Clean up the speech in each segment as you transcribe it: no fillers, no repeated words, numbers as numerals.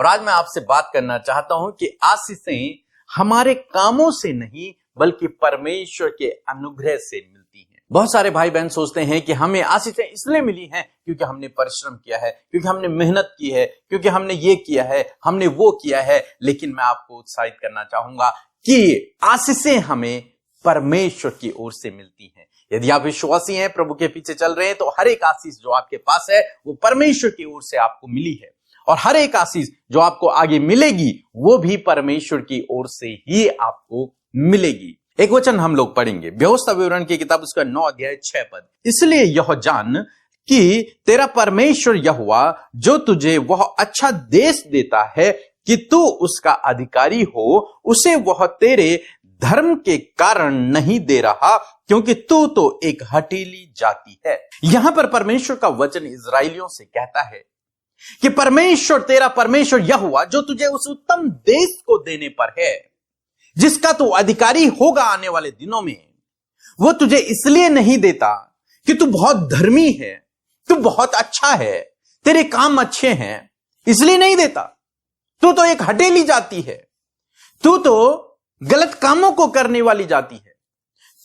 और आज मैं आपसे बात करना चाहता हूं कि आशीषें हमारे कामों से नहीं बल्कि परमेश्वर के अनुग्रह से मिलती हैं। बहुत सारे भाई बहन सोचते हैं कि हमें आशीषें इसलिए मिली हैं क्योंकि हमने परिश्रम किया है, क्योंकि हमने मेहनत की है, क्योंकि हमने ये किया है, हमने वो किया है। लेकिन मैं आपको उत्साहित करना चाहूंगा कि आशीषें हमें परमेश्वर की ओर से मिलती हैं। यदि आप विश्वासी हैं, प्रभु के पीछे चल रहे हैं, तो हर एक आशीष जो आपके पास है वो परमेश्वर की ओर से आपको मिली है, और हर एक आशीष जो आपको आगे मिलेगी वो भी परमेश्वर की ओर से ही आपको मिलेगी। एक वचन हम लोग पढ़ेंगे, व्यवस्था विवरण की किताब उसका 9 अध्याय 6 पद। इसलिए यह जान कि तेरा परमेश्वर यहोवा जो तुझे वह अच्छा देश देता है कि तू उसका अधिकारी हो, उसे वह तेरे धर्म के कारण नहीं दे रहा, क्योंकि तू तो एक हठीली जाति है। यहां पर परमेश्वर का वचन इजराइलियों से कहता है कि परमेश्वर, तेरा परमेश्वर यहोवा जो तुझे उस उत्तम देश को देने पर है, जिसका तू अधिकारी होगा आने वाले दिनों में, वो तुझे इसलिए नहीं देता कि तू बहुत धर्मी है, तू बहुत अच्छा है, तेरे काम अच्छे हैं, इसलिए नहीं देता। तू तो एक हठीली जाति है, तू तो गलत कामों को करने वाली जाति है,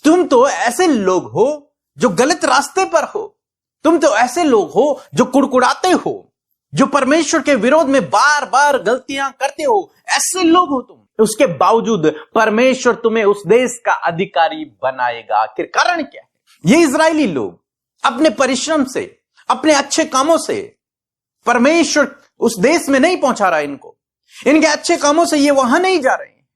तुम तो ऐसे लोग हो जो गलत रास्ते पर हो, तुम तो ऐसे लोग हो जो कुड़कुड़ाते हो, जो परमेश्वर के विरोध में बार बार गलतियां करते हो, ऐसे लोग हो तुम। उसके बावजूद परमेश्वर तुम्हें उस देश का अधिकारी बनाएगा। आखिर कारण क्या है? ये इजरायली लोग अपने परिश्रम से, अपने अच्छे कामों से परमेश्वर उस देश में नहीं पहुंचा रहा इनको। इनके अच्छे कामों से ये वहां नहीं जा रहे हैं।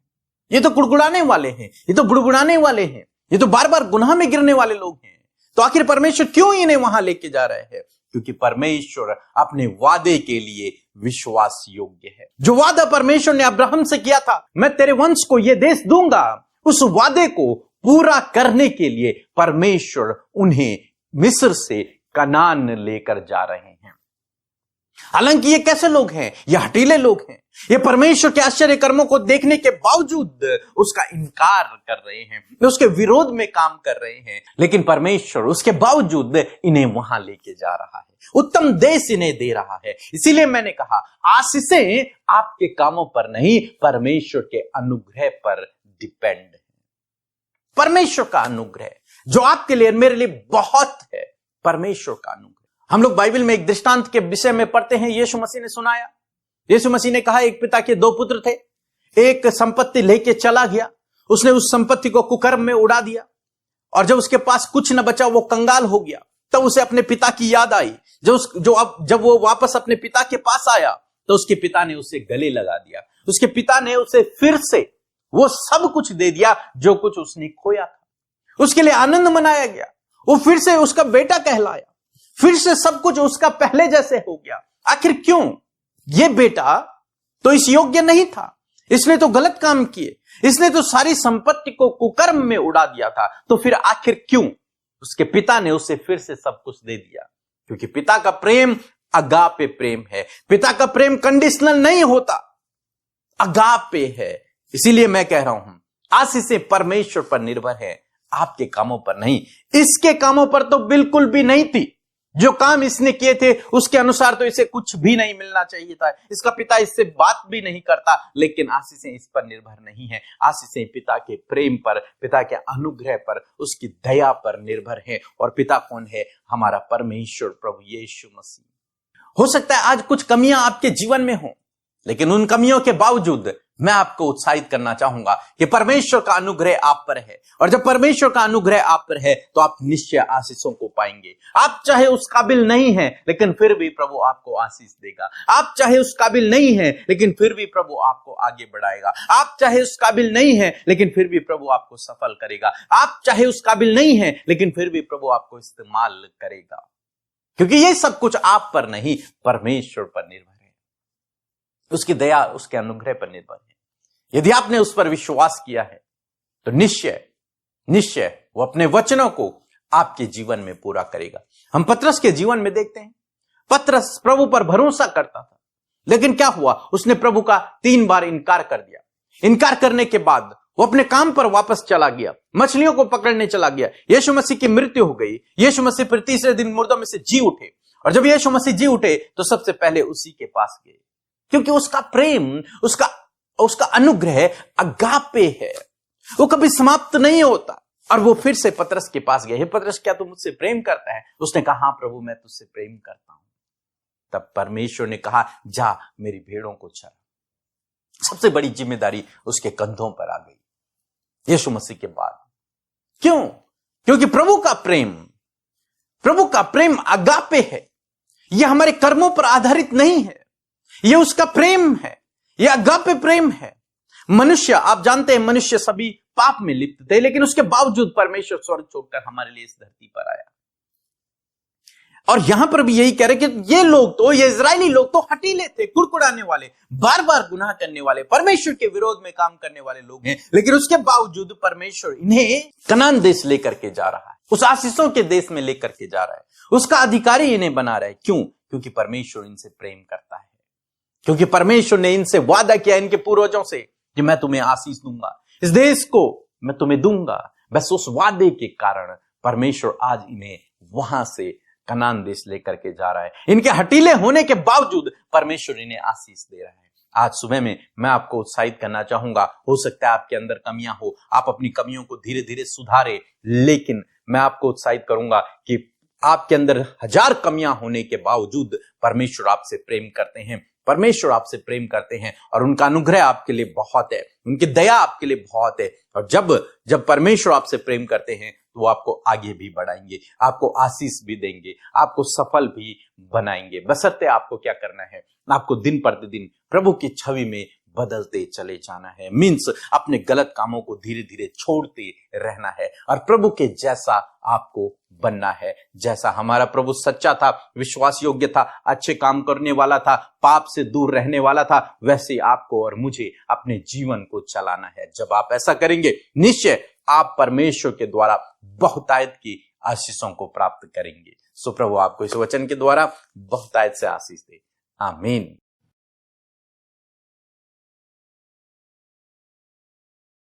ये तो कुड़कुड़ाने वाले हैं, ये तो बुड़बुड़ाने वाले हैं, ये तो बार बार गुनाह में गिरने वाले लोग हैं। तो आखिर परमेश्वर क्यों इन्हें वहां लेके जा रहे हैं? क्योंकि परमेश्वर अपने वादे के लिए विश्वास योग्य है। जो वादा परमेश्वर ने अब्राहम से किया था, मैं तेरे वंश को यह देश दूंगा, उस वादे को पूरा करने के लिए परमेश्वर उन्हें मिस्र से कनान लेकर जा रहे हैं। हालांकि ये कैसे लोग हैं? ये हठीले लोग हैं। ये परमेश्वर के आश्चर्य कर्मों को देखने के बावजूद उसका इनकार कर रहे हैं, उसके विरोध में काम कर रहे हैं। लेकिन परमेश्वर उसके बावजूद इन्हें वहां लेके जा रहा है, उत्तम देश इन्हें दे रहा है। इसीलिए मैंने कहा, आशीषें आपके कामों पर नहीं, परमेश्वर के अनुग्रह पर डिपेंड है। परमेश्वर का अनुग्रह जो आपके लिए, मेरे लिए बहुत है, परमेश्वर का अनुग्रह। हम लोग बाइबल में एक दृष्टांत के विषय में पढ़ते हैं। यीशु मसीह ने सुनाया, यीशु मसीह ने कहा, एक पिता के 2 पुत्र थे, एक संपत्ति लेके चला गया, उसने उस संपत्ति को कुकर्म में उड़ा दिया, और जब उसके पास कुछ न बचा, वो कंगाल हो गया। तब उसे अपने पिता की याद आई। जब वो वापस अपने पिता के पास आया, तो उसके पिता ने उसे गले लगा दिया। उसके पिता ने उसे फिर से वो सब कुछ दे दिया जो कुछ उसने खोया था। उसके लिए आनंद मनाया गया, वो फिर से उसका बेटा कहलाया, फिर से सब कुछ उसका पहले जैसे हो गया। आखिर क्यों? ये बेटा तो इस योग्य नहीं था, इसने तो गलत काम किए, इसने तो सारी संपत्ति को कुकर्म में उड़ा दिया था। तो फिर आखिर क्यों उसके पिता ने उसे फिर से सब कुछ दे दिया? क्योंकि पिता का प्रेम अगापे प्रेम है। पिता का प्रेम कंडीशनल नहीं होता, अगापे है। इसीलिए मैं कह रहा हूं, आशीषें परमेश्वर पर निर्भर है, आपके कामों पर नहीं। इसके कामों पर तो बिल्कुल भी नहीं थी। जो काम इसने किए थे उसके अनुसार तो इसे कुछ भी नहीं मिलना चाहिए था। इसका पिता इससे बात भी नहीं करता, लेकिन आशीषें इस पर निर्भर नहीं है। आशीषें पिता के प्रेम पर, पिता के अनुग्रह पर, उसकी दया पर निर्भर है। और पिता कौन है? हमारा परमेश्वर प्रभु यीशु मसीह। हो सकता है आज कुछ कमियां आपके जीवन में हो, लेकिन उन कमियों के बावजूद मैं आपको उत्साहित करना चाहूंगा कि परमेश्वर का अनुग्रह आप पर है। और जब परमेश्वर का अनुग्रह आप पर है तो आप निश्चय आशीषों को पाएंगे। आप चाहे उस काबिल नहीं हैं, लेकिन फिर भी प्रभु आपको आशीष देगा। आप चाहे उस काबिल नहीं हैं, लेकिन फिर भी प्रभु आपको आगे बढ़ाएगा। आप चाहे उस काबिल नहीं हैं, लेकिन फिर भी प्रभु आपको सफल करेगा। आप चाहे उस काबिल नहीं हैं, लेकिन फिर भी प्रभु आपको इस्तेमाल करेगा। क्योंकि ये सब कुछ आप पर नहीं, परमेश्वर पर निर्भर है। उसकी दया, उसके अनुग्रह पर निर्भर है। यदि आपने उस पर विश्वास किया है तो निश्चय वो अपने वचनों को आपके जीवन में पूरा करेगा। हम पतरस के जीवन में देखते हैं, पतरस प्रभु पर भरोसा करता था, लेकिन क्या हुआ? उसने प्रभु का 3 बार इनकार कर दिया। इनकार करने के बाद वो अपने काम पर वापस चला गया, मछलियों को पकड़ने चला गया। यीशु मसीह की मृत्यु हो गई। यीशु मसीह फिर तीसरे दिन मुर्दों में से जी उठे, और जब यीशु मसीह जी उठे तो सबसे पहले उसी के पास गए। क्योंकि उसका प्रेम, उसका अनुग्रह अगापे है, वो कभी समाप्त नहीं होता। और वो फिर से पतरस के पास गए, हे पतरस, क्या तू मुझसे प्रेम करता है? उसने कहा, हाँ प्रभु, मैं तुझसे प्रेम करता हूं। तब परमेश्वर ने कहा, जा मेरी भेड़ों को चरा। सबसे बड़ी जिम्मेदारी उसके कंधों पर आ गई यीशु मसीह के बाद। क्यों? क्योंकि प्रभु का प्रेम अगापे है। यह हमारे कर्मों पर आधारित नहीं है, यह उसका प्रेम है, यह अगापे प्रेम है। मनुष्य, आप जानते हैं, मनुष्य सभी पाप में लिप्त थे, लेकिन उसके बावजूद परमेश्वर स्वर्ग छोड़कर हमारे लिए इस धरती पर आया। और यहां पर भी यही कह रहे कि ये इजरायली लोग तो हठीले थे, कुड़कुड़ाने वाले, बार बार गुनाह करने वाले, परमेश्वर के विरोध में काम करने वाले लोग हैं, लेकिन उसके बावजूद परमेश्वर इन्हें कनान देश लेकर के जा रहा है, उस आशीषों के देश में लेकर के जा रहा है, उसका अधिकारी इन्हें बना रहा है। क्यों? क्योंकि परमेश्वर इनसे प्रेम करता है, क्योंकि परमेश्वर ने इनसे वादा किया, इनके पूर्वजों से, कि मैं तुम्हें आशीष दूंगा, इस देश को मैं तुम्हें दूंगा। बस उस वादे के कारण परमेश्वर आज इन्हें वहां से कनान देश लेकर के जा रहा है। इनके हठीले होने के बावजूद परमेश्वर इन्हें आशीष दे रहा है। आज सुबह में मैं आपको उत्साहित करना चाहूंगा, हो सकता है आपके अंदर कमियां हो, आप अपनी कमियों को धीरे धीरे सुधारें, लेकिन मैं आपको उत्साहित करूंगा कि आपके अंदर 1000 कमियां होने के बावजूद परमेश्वर आपसे प्रेम करते हैं, परमेश्वर आपसे प्रेम करते हैं, और उनका अनुग्रह आपके लिए बहुत है, उनकी दया आपके लिए बहुत है। और जब परमेश्वर आपसे प्रेम करते हैं तो वो आपको आगे भी बढ़ाएंगे, आपको आशीष भी देंगे, आपको सफल भी बनाएंगे। बशर्ते आपको क्या करना है, आपको दिन प्रतिदिन प्रभु की छवि में बदलते चले जाना है। मीन्स अपने गलत कामों को धीरे धीरे छोड़ते रहना है और प्रभु के जैसा आपको बनना है। जैसा हमारा प्रभु सच्चा था, विश्वास योग्य था, अच्छे काम करने वाला था, पाप से दूर रहने वाला था, वैसे आपको और मुझे अपने जीवन को चलाना है। जब आप ऐसा करेंगे, निश्चय आप परमेश्वर के द्वारा बहुतायत की आशीषों को प्राप्त करेंगे। सो प्रभु आपको इस वचन के द्वारा बहुतायत से आशीष दे। आमीन।